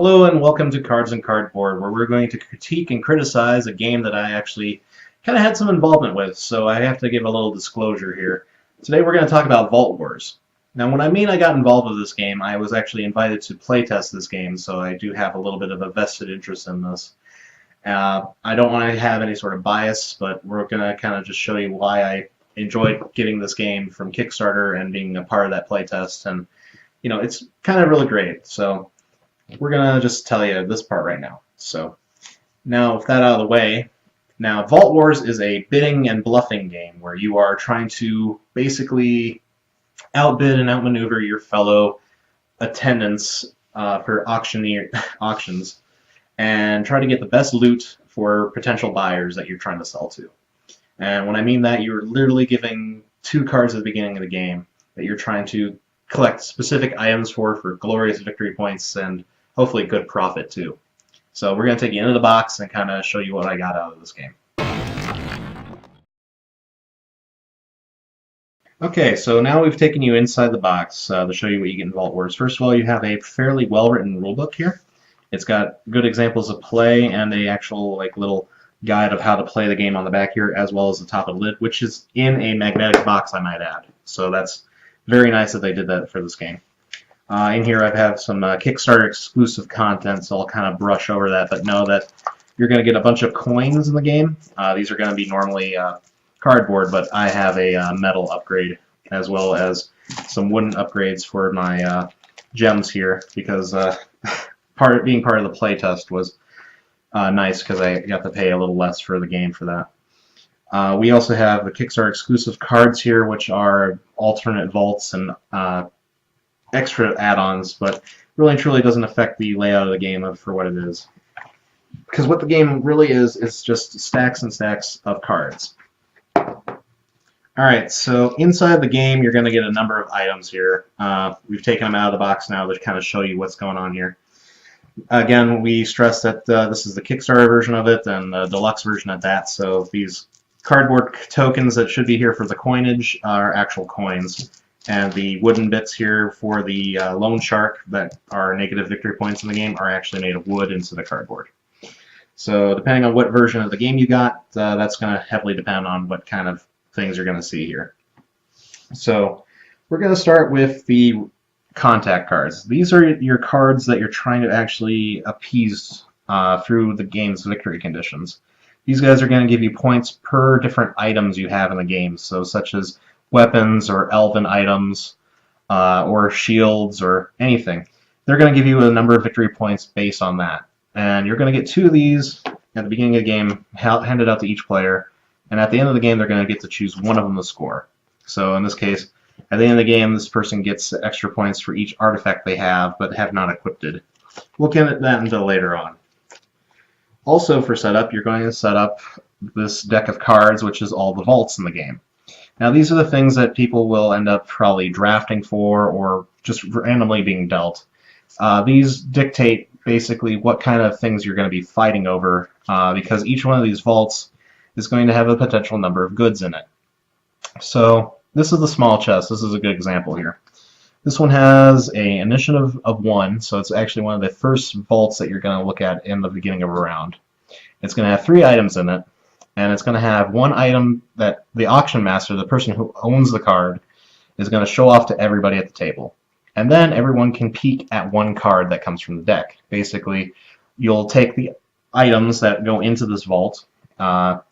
Hello and welcome to Cards and Cardboard, where we're going to critique and criticize a game that I actually kind of had some involvement with, so I have to give a little disclosure here. Today we're going to talk about Vault Wars. Now when I mean I got involved with this game, I was actually invited to playtest this game, so I do have a little bit of a vested interest in this. I don't want to have any sort of bias, but we're going to kind of just show you why I enjoyed getting this game from Kickstarter and being a part of that playtest, and it's kind of really great. So we're gonna just tell you this part right now. So now with that out of the way, now Vault Wars is a bidding and bluffing game where you are trying to basically outbid and outmaneuver your fellow attendants for auctions and try to get the best loot for potential buyers that you're trying to sell to. And when I mean that, you're literally giving two cards at the beginning of the game that you're trying to collect specific items for glorious victory points and hopefully good profit too. So we're going to take you into the box and kind of show you what I got out of this game. Okay, so now we've taken you inside the box to show you what you get in Vault Wars. First of all, you have a fairly well-written rulebook here. It's got good examples of play and a actual little guide of how to play the game on the back here, as well as the top of the lid, which is in a magnetic box, I might add. So that's very nice that they did that for this game. In here I have some Kickstarter exclusive content, so I'll kind of brush over that, but know that you're going to get a bunch of coins in the game. These are going to be normally cardboard, but I have a metal upgrade as well as some wooden upgrades for my gems here, because being part of the playtest was nice because I got to pay a little less for the game for that. We also have the Kickstarter exclusive cards here, which are alternate vaults and extra add-ons, but really and truly doesn't affect the layout of the game for what it is. Because what the game really is just stacks and stacks of cards. Alright, so inside the game you're going to get a number of items here. We've taken them out of the box now to kind of show you what's going on here. Again, we stress that this is the Kickstarter version of it and the deluxe version at that, so these cardboard tokens that should be here for the coinage are actual coins. And the wooden bits here for the loan shark that are negative victory points in the game are actually made of wood instead of cardboard. So depending on what version of the game you got, that's going to heavily depend on what kind of things you're going to see here. So we're going to start with the contact cards. These are your cards that you're trying to actually appease through the game's victory conditions. These guys are going to give you points per different items you have in the game, so such as weapons or elven items or shields or anything. They're going to give you a number of victory points based on that. And you're going to get two of these at the beginning of the game handed out to each player, and at the end of the game they're going to get to choose one of them to score. So in this case, at the end of the game this person gets extra points for each artifact they have but have not equipped. We'll get at that until later on. Also for setup, you're going to set up this deck of cards, which is all the vaults in the game. Now these are the things that people will end up probably drafting for or just randomly being dealt. These dictate basically what kind of things you're going to be fighting over because each one of these vaults is going to have a potential number of goods in it. So this is the small chest. This is a good example here. This one has an initiative of 1, so it's actually one of the first vaults that you're going to look at in the beginning of a round. It's going to have 3 items in it. And it's going to have one item that the auction master, the person who owns the card, is going to show off to everybody at the table. And then everyone can peek at one card that comes from the deck. Basically, you'll take the items that go into this vault. From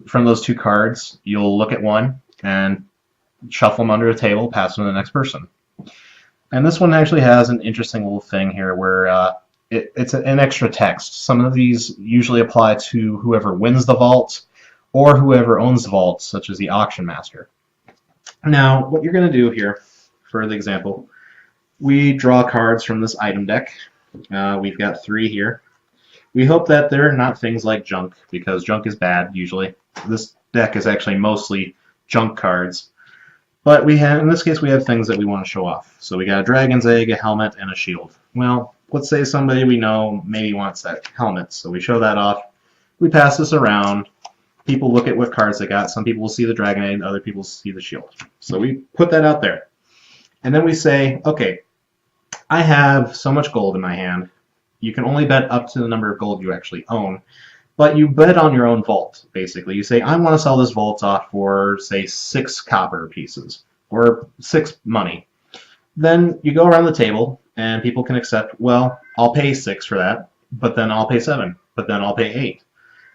those 2 cards, you'll look at one and shuffle them under the table, pass them to the next person. And this one actually has an interesting little thing here where it's an extra text. Some of these usually apply to whoever wins the vault, or whoever owns the vault, such as the auction master. Now, what you're going to do here, for the example, we draw cards from this item deck. We've got 3 here. We hope that they're not things like junk, because junk is bad, usually. This deck is actually mostly junk cards. But in this case, we have things that we want to show off. So we got a dragon's egg, a helmet, and a shield. Well, let's say somebody we know maybe wants that helmet, so we show that off. We pass this around. People look at what cards they got. Some people will see the dragon egg, other people see the shield. So we put that out there. And then we say, okay, I have so much gold in my hand. You can only bet up to the number of gold you actually own, but you bet on your own vault, basically. You say, I want to sell this vault off for, say, 6 copper pieces, or 6 money. Then you go around the table, and people can accept, well, I'll pay 6 for that, but then I'll pay 7, but then I'll pay 8.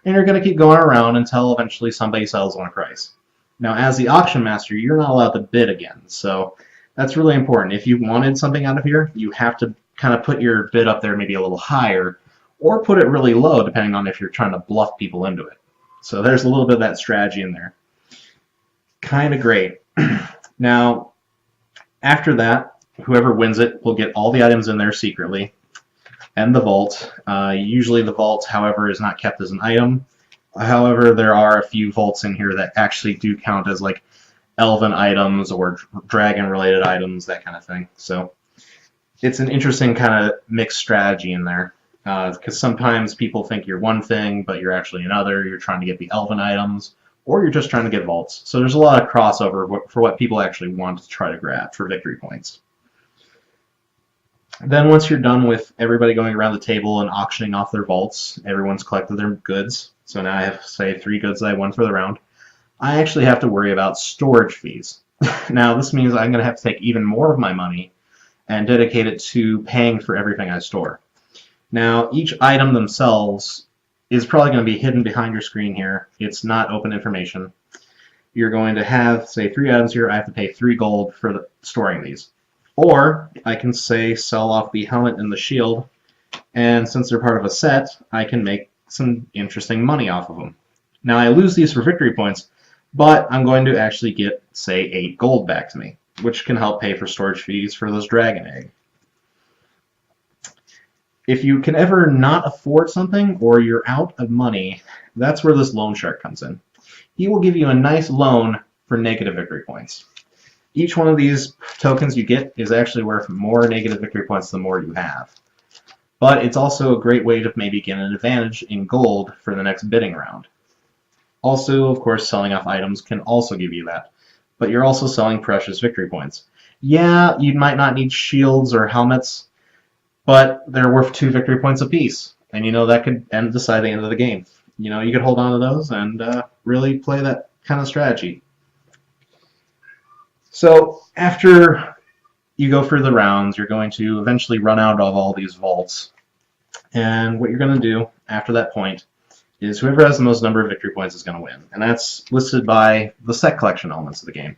And you're going to keep going around until eventually somebody sells on a price. Now, as the auction master, you're not allowed to bid again, so that's really important. If you wanted something out of here, you have to kind of put your bid up there maybe a little higher, or put it really low, depending on if you're trying to bluff people into it. So there's a little bit of that strategy in there. Kind of great. Now, after that, whoever wins it will get all the items in there secretly, and the vault. Usually the vault, however, is not kept as an item. However, there are a few vaults in here that actually do count as like elven items or dragon-related items, that kind of thing. So it's an interesting kind of mixed strategy in there, because sometimes people think you're one thing, but you're actually another. You're trying to get the elven items, or you're just trying to get vaults. So there's a lot of crossover for what people actually want to try to grab for victory points. Then once you're done with everybody going around the table and auctioning off their vaults, everyone's collected their goods. So now I have, say, 3 goods that I won for the round. I actually have to worry about storage fees. Now this means I'm going to have to take even more of my money and dedicate it to paying for everything I store. Now each item themselves is probably going to be hidden behind your screen here. It's not open information. You're going to have, say, 3 items here. I have to pay 3 gold for storing these. Or I can, say, sell off the helmet and the shield, and since they're part of a set, I can make some interesting money off of them. Now I lose these for victory points, but I'm going to actually get, say, 8 gold back to me, which can help pay for storage fees for those dragon egg. If you can ever not afford something, or you're out of money, that's where this loan shark comes in. He will give you a nice loan for negative victory points. Each one of these tokens you get is actually worth more negative victory points the more you have. But it's also a great way to maybe get an advantage in gold for the next bidding round. Also, of course, selling off items can also give you that. But you're also selling precious victory points. Yeah, you might not need shields or helmets, but they're worth 2 victory points apiece. And you know that could decide the end of the game. You know, you could hold on to those and really play that kind of strategy. So after you go through the rounds, you're going to eventually run out of all these vaults. And what you're going to do after that point is whoever has the most number of victory points is going to win. And that's listed by the set collection elements of the game.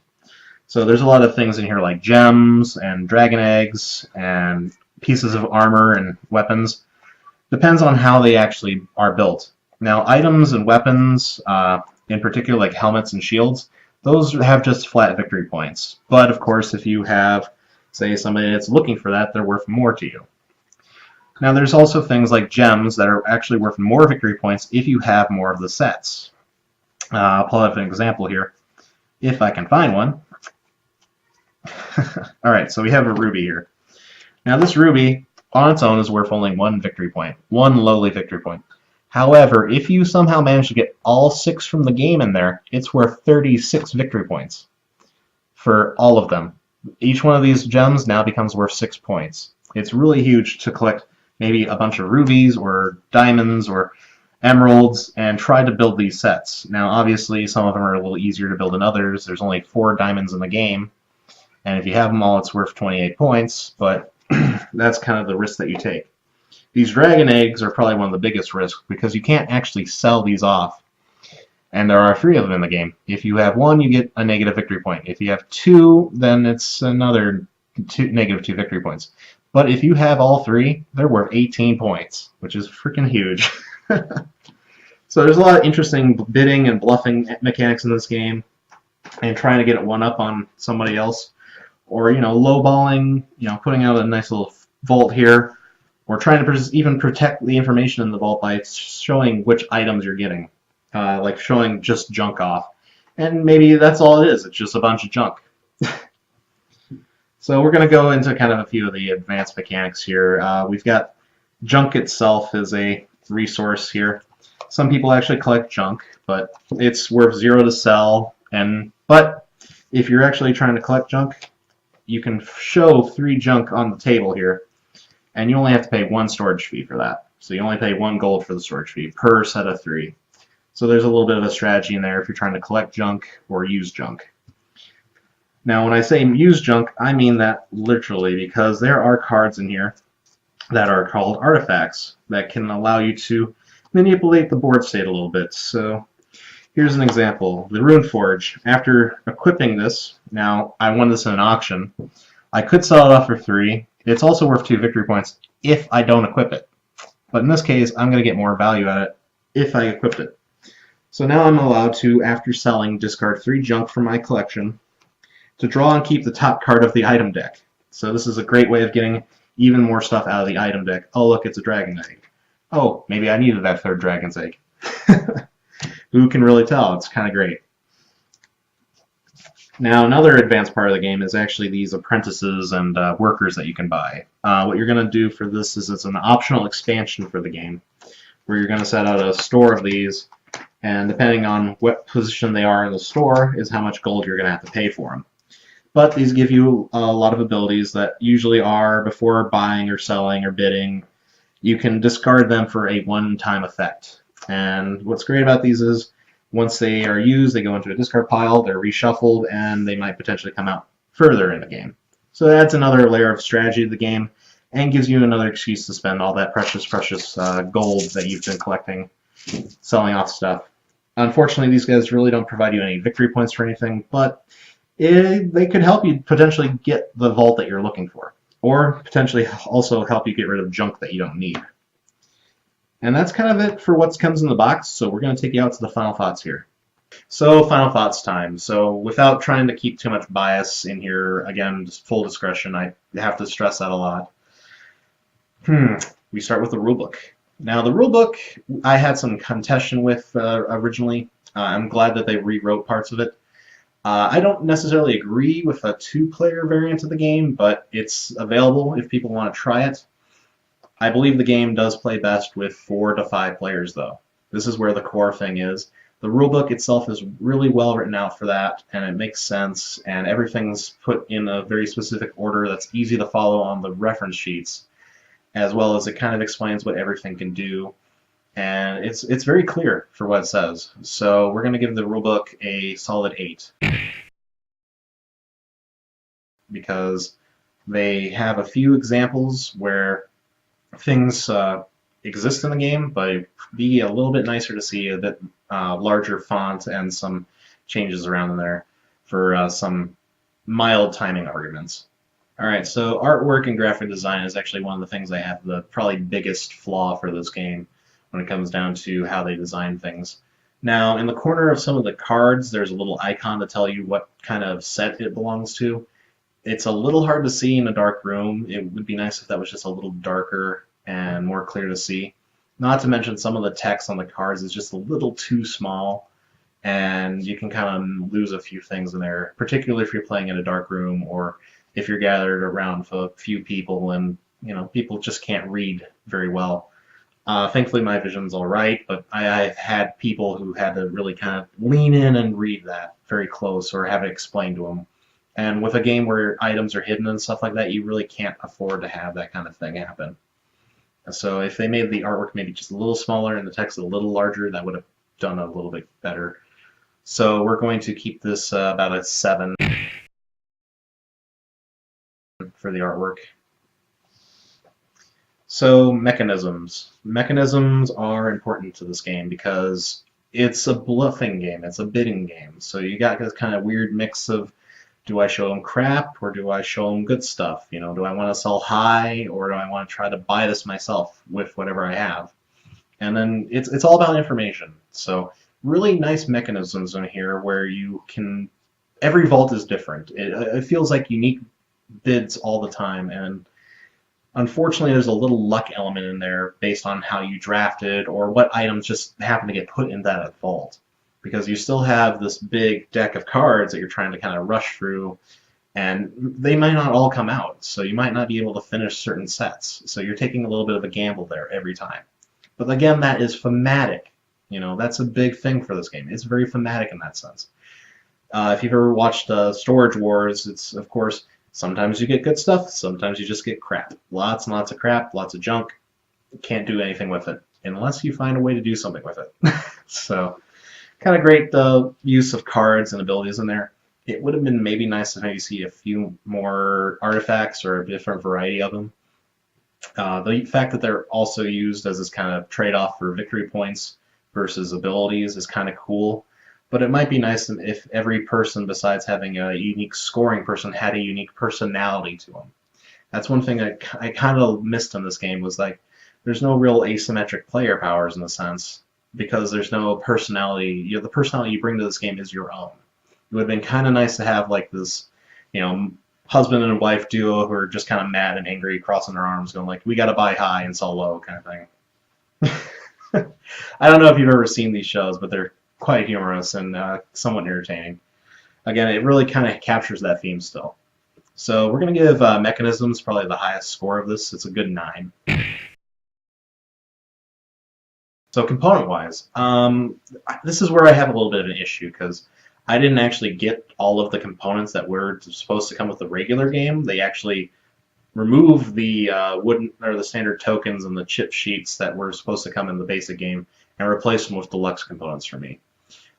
So there's a lot of things in here like gems and dragon eggs and pieces of armor and weapons. Depends on how they actually are built. Now items and weapons, in particular like helmets and shields, those have just flat victory points. But of course, if you have, say, somebody that's looking for that, they're worth more to you. Now there's also things like gems that are actually worth more victory points if you have more of the sets. I'll pull up an example here, if I can find one. Alright, so we have a ruby here. Now this ruby, on its own, is worth only 1 victory point, 1 lowly victory point. However, if you somehow manage to get all 6 from the game in there, it's worth 36 victory points for all of them. Each one of these gems now becomes worth 6 points. It's really huge to collect maybe a bunch of rubies or diamonds or emeralds and try to build these sets. Now obviously some of them are a little easier to build than others. There's only 4 diamonds in the game, and if you have them all it's worth 28 points, but that's kind of the risk that you take. These dragon eggs are probably one of the biggest risks because you can't actually sell these off. And there are 3 of them in the game. If you have 1, you get a negative victory point. If you have 2, then it's another negative 2 victory points. But if you have all 3, they're worth 18 points, which is freaking huge. So there's a lot of interesting bidding and bluffing mechanics in this game, and trying to get it one up on somebody else, or lowballing, putting out a nice little vault here, or trying to even protect the information in the vault by showing which items you're getting, like showing just junk off. And maybe that's all it is, it's just a bunch of junk. So we're going to go into kind of a few of the advanced mechanics here. We've got junk itself as a resource here. Some people actually collect junk, but it's worth 0 to sell. But if you're actually trying to collect junk, you can show 3 junk on the table here. and you only have to pay 1 storage fee for that. So you only pay 1 gold for the storage fee per set of 3. So there's a little bit of a strategy in there if you're trying to collect junk or use junk. Now, when I say use junk, I mean that literally, because there are cards in here that are called artifacts that can allow you to manipulate the board state a little bit. So here's an example. The Rune Forge. After equipping this, now I won this in an auction. I could sell it off for 3. It's also worth 2 victory points if I don't equip it. But in this case, I'm going to get more value out of it if I equipped it. So now I'm allowed to, after selling, discard 3 junk from my collection to draw and keep the top card of the item deck. So this is a great way of getting even more stuff out of the item deck. Oh, look, it's a dragon egg. Oh, maybe I needed that 3rd dragon's egg. Who can really tell? It's kind of great. Now, another advanced part of the game is actually these apprentices and workers that you can buy. What you're going to do for this is it's an optional expansion for the game, where you're going to set out a store of these, and depending on what position they are in the store is how much gold you're going to have to pay for them. But these give you a lot of abilities that usually are, before buying or selling or bidding, you can discard them for a one-time effect. And what's great about these is once they are used, they go into a discard pile, they're reshuffled, and they might potentially come out further in the game. So that adds another layer of strategy to the game and gives you another excuse to spend all that precious gold that you've been collecting selling off stuff. Unfortunately, these guys really don't provide you any victory points for anything, but they could help you potentially get the vault that you're looking for, or potentially also help you get rid of junk that you don't need. And that's kind of it for what comes in the box, so we're going to take you out to the final thoughts here. So, final thoughts time. So, without trying to keep too much bias in here, again, just full discretion, I have to stress that a lot. We start with the rulebook. Now, the rulebook, I had some contention with originally. I'm glad that they rewrote parts of it. I don't necessarily agree with a 2-player variant of the game, but it's available if people want to try it. I believe the game does play best with 4 to 5 players, though. This is where the core thing is. The rulebook itself is really well written out for that, and it makes sense, and everything's put in a very specific order that's easy to follow on the reference sheets, as well as it kind of explains what everything can do. And it's very clear for what it says. So we're going to give the rulebook a solid 8. Because they have a few examples where things exist in the game, but it'd be a little bit nicer to see a bit larger font and some changes around in there for some mild timing arguments. Alright, so artwork and graphic design is actually one of the things I have the probably biggest flaw for this game when it comes down to how they design things. Now, in the corner of some of the cards, there's a little icon to tell you what kind of set it belongs to. It's a little hard to see in a dark room. It would be nice if that was just a little darker and more clear to see. Not to mention some of the text on the cards is just a little too small, and you can kind of lose a few things in there, particularly if you're playing in a dark room or if you're gathered around a few people and people just can't read very well. Thankfully, my vision's all right, but I've had people who had to really kind of lean in and read that very close or have it explained to them. And with a game where items are hidden and stuff like that, you really can't afford to have that kind of thing happen. So if they made the artwork maybe just a little smaller and the text a little larger, that would have done a little bit better. So we're going to keep this about a 7 for the artwork. So mechanisms. Mechanisms are important to this game because it's a bluffing game. It's a bidding game. So you got this kind of weird mix of, do I show them crap or do I show them good stuff? Do I want to sell high or do I want to try to buy this myself with whatever I have? And then it's all about information. So really nice mechanisms in here where you can, every vault is different. It feels like unique bids all the time, and unfortunately there's a little luck element in there based on how you drafted or what items just happen to get put in that vault. Because you still have this big deck of cards that you're trying to kind of rush through, and they might not all come out, so you might not be able to finish certain sets. So you're taking a little bit of a gamble there every time. But again, that is thematic. That's a big thing for this game. It's very thematic in that sense. If you've ever watched Storage Wars, it's, of course, Sometimes you get good stuff, sometimes you just get crap. Lots and lots of crap, lots of junk. Can't do anything with it unless you find a way to do something with it. So, kind of great use of cards and abilities in there. It would have been maybe nice to maybe see a few more artifacts or a different variety of them. The fact that they're also used as this kind of trade-off for victory points versus abilities is kind of cool. But it might be nice if every person, besides having a unique scoring person, had a unique personality to them. That's one thing I kind of missed in this game, was like there's no real asymmetric player powers in a sense, because there's no personality. The personality you bring to this game is your own. It would have been kind of nice to have like this, husband and wife duo who are just kind of mad and angry, crossing their arms, going like, "We got to buy high and sell low," kind of thing. I don't know if you've ever seen these shows, but they're quite humorous and somewhat entertaining. Again, it really kind of captures that theme still. So we're going to give Mechanisms probably the highest score of this. It's a good 9. So component-wise, this is where I have a little bit of an issue, because I didn't actually get all of the components that were supposed to come with the regular game. They actually removed the wooden or the standard tokens and the chip sheets that were supposed to come in the basic game and replaced them with deluxe components for me.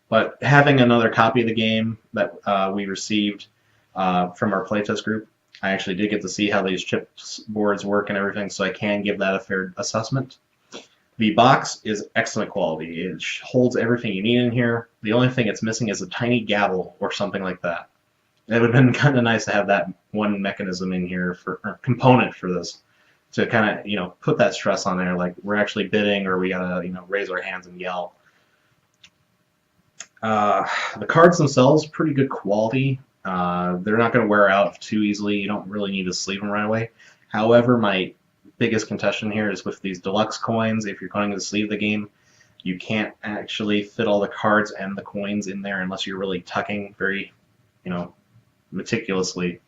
But having another copy of the game that we received from our playtest group, I actually did get to see how these chipboards work and everything, so I can give that a fair assessment. The box is excellent quality. It holds everything you need in here. The only thing it's missing is a tiny gavel or something like that. It would have been kind of nice to have that one mechanism in here or component for this, to kind of put that stress on there, like we're actually bidding or we gotta raise our hands and yell. The cards themselves, pretty good quality. They're not going to wear out too easily. You don't really need to sleeve them right away. However, my biggest contention here is with these deluxe coins. If you're going to sleeve the game, you can't actually fit all the cards and the coins in there unless you're really tucking very, meticulously.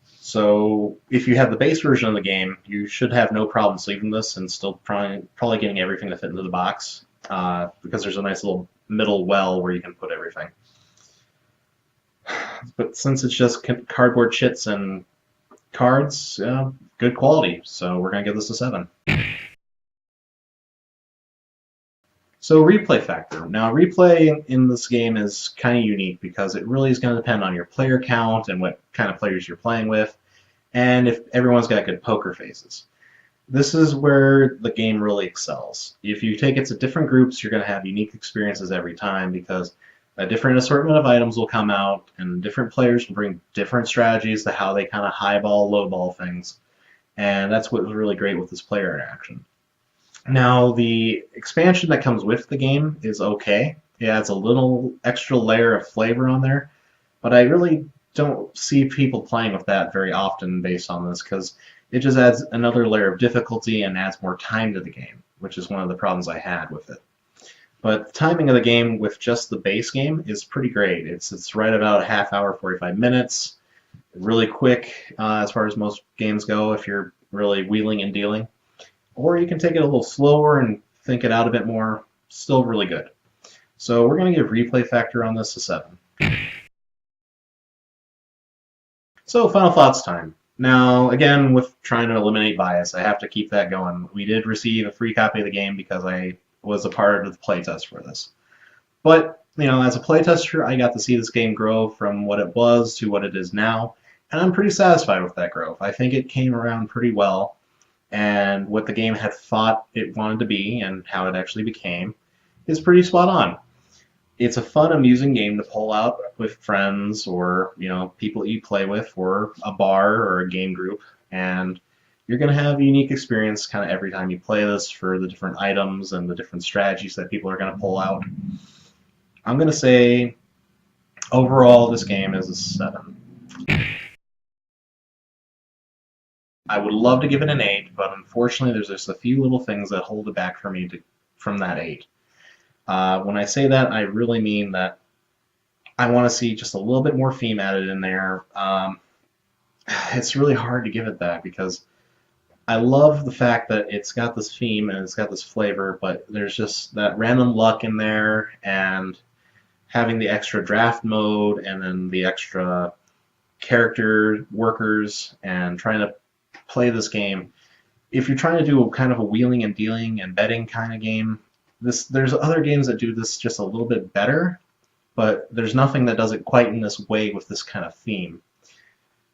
So if you have the base version of the game, you should have no problem sleeving this and still probably getting everything to fit into the box, because there's a nice little middle well where you can put everything. But since it's just cardboard chits and cards, good quality, so we're going to give this a 7. So replay factor. Now replay in this game is kind of unique because it really is going to depend on your player count and what kind of players you're playing with, and if everyone's got good poker faces. This is where the game really excels. If you take it to different groups, you're going to have unique experiences every time, because a different assortment of items will come out, and different players will bring different strategies to how they kind of highball, lowball things. And that's what was really great with this player interaction. Now, the expansion that comes with the game is okay. It adds a little extra layer of flavor on there, but I really don't see people playing with that very often based on this, because it just adds another layer of difficulty and adds more time to the game, which is one of the problems I had with it. But the timing of the game with just the base game is pretty great. It's right about half hour, 45 minutes. Really quick as far as most games go if you're really wheeling and dealing. Or you can take it a little slower and think it out a bit more. Still really good. So we're going to give replay factor on this a 7. So final thoughts time. Now, again, with trying to eliminate bias, I have to keep that going. We did receive a free copy of the game because I was a part of the playtest for this. But, as a playtester, I got to see this game grow from what it was to what it is now, and I'm pretty satisfied with that growth. I think it came around pretty well, and what the game had thought it wanted to be and how it actually became is pretty spot on. It's a fun, amusing game to pull out with friends or, people that you play with, or a bar or a game group, and you're going to have a unique experience kind of every time you play this for the different items and the different strategies that people are going to pull out. I'm going to say, overall, this game is a 7. I would love to give it an 8, but unfortunately there's just a few little things that hold it back for me from that 8. When I say that, I really mean that I want to see just a little bit more theme added in there. It's really hard to give it that, because I love the fact that it's got this theme and it's got this flavor, but there's just that random luck in there, and having the extra draft mode and then the extra character workers and trying to play this game, if you're trying to do a kind of a wheeling and dealing and betting kind of game, there's other games that do this just a little bit better, but there's nothing that does it quite in this way with this kind of theme.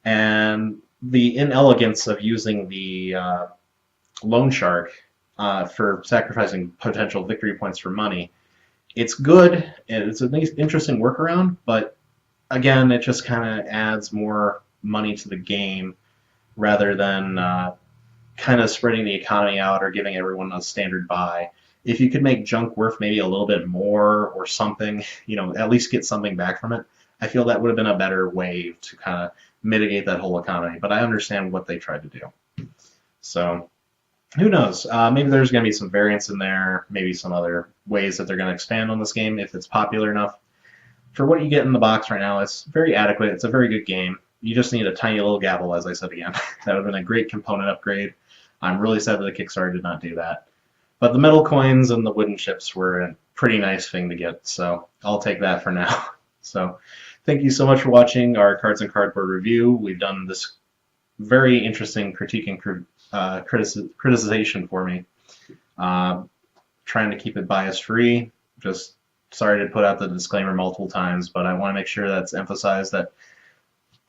And the inelegance of using the loan shark for sacrificing potential victory points for money, it's good, and it's an interesting workaround, but again, it just kind of adds more money to the game rather than kind of spreading the economy out or giving everyone a standard buy. If you could make junk worth maybe a little bit more or something, at least get something back from it, I feel that would have been a better way to kind of mitigate that whole economy. But I understand what they tried to do. So who knows? Maybe there's going to be some variants in there, maybe some other ways that they're going to expand on this game if it's popular enough. For what you get in the box right now, it's very adequate. It's a very good game. You just need a tiny little gavel, as I said again. That would have been a great component upgrade. I'm really sad that the Kickstarter did not do that. But the metal coins and the wooden chips were a pretty nice thing to get, so I'll take that for now. So thank you so much for watching our Cards and Cardboard review. We've done this very interesting critique and criticization for me. Trying to keep it bias-free. Just sorry to put out the disclaimer multiple times, but I want to make sure that's emphasized that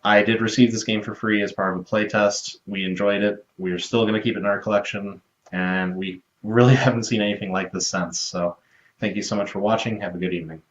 I did receive this game for free as part of a playtest. We enjoyed it. We are still going to keep it in our collection, and we really haven't seen anything like this since. So thank you so much for watching. Have a good evening.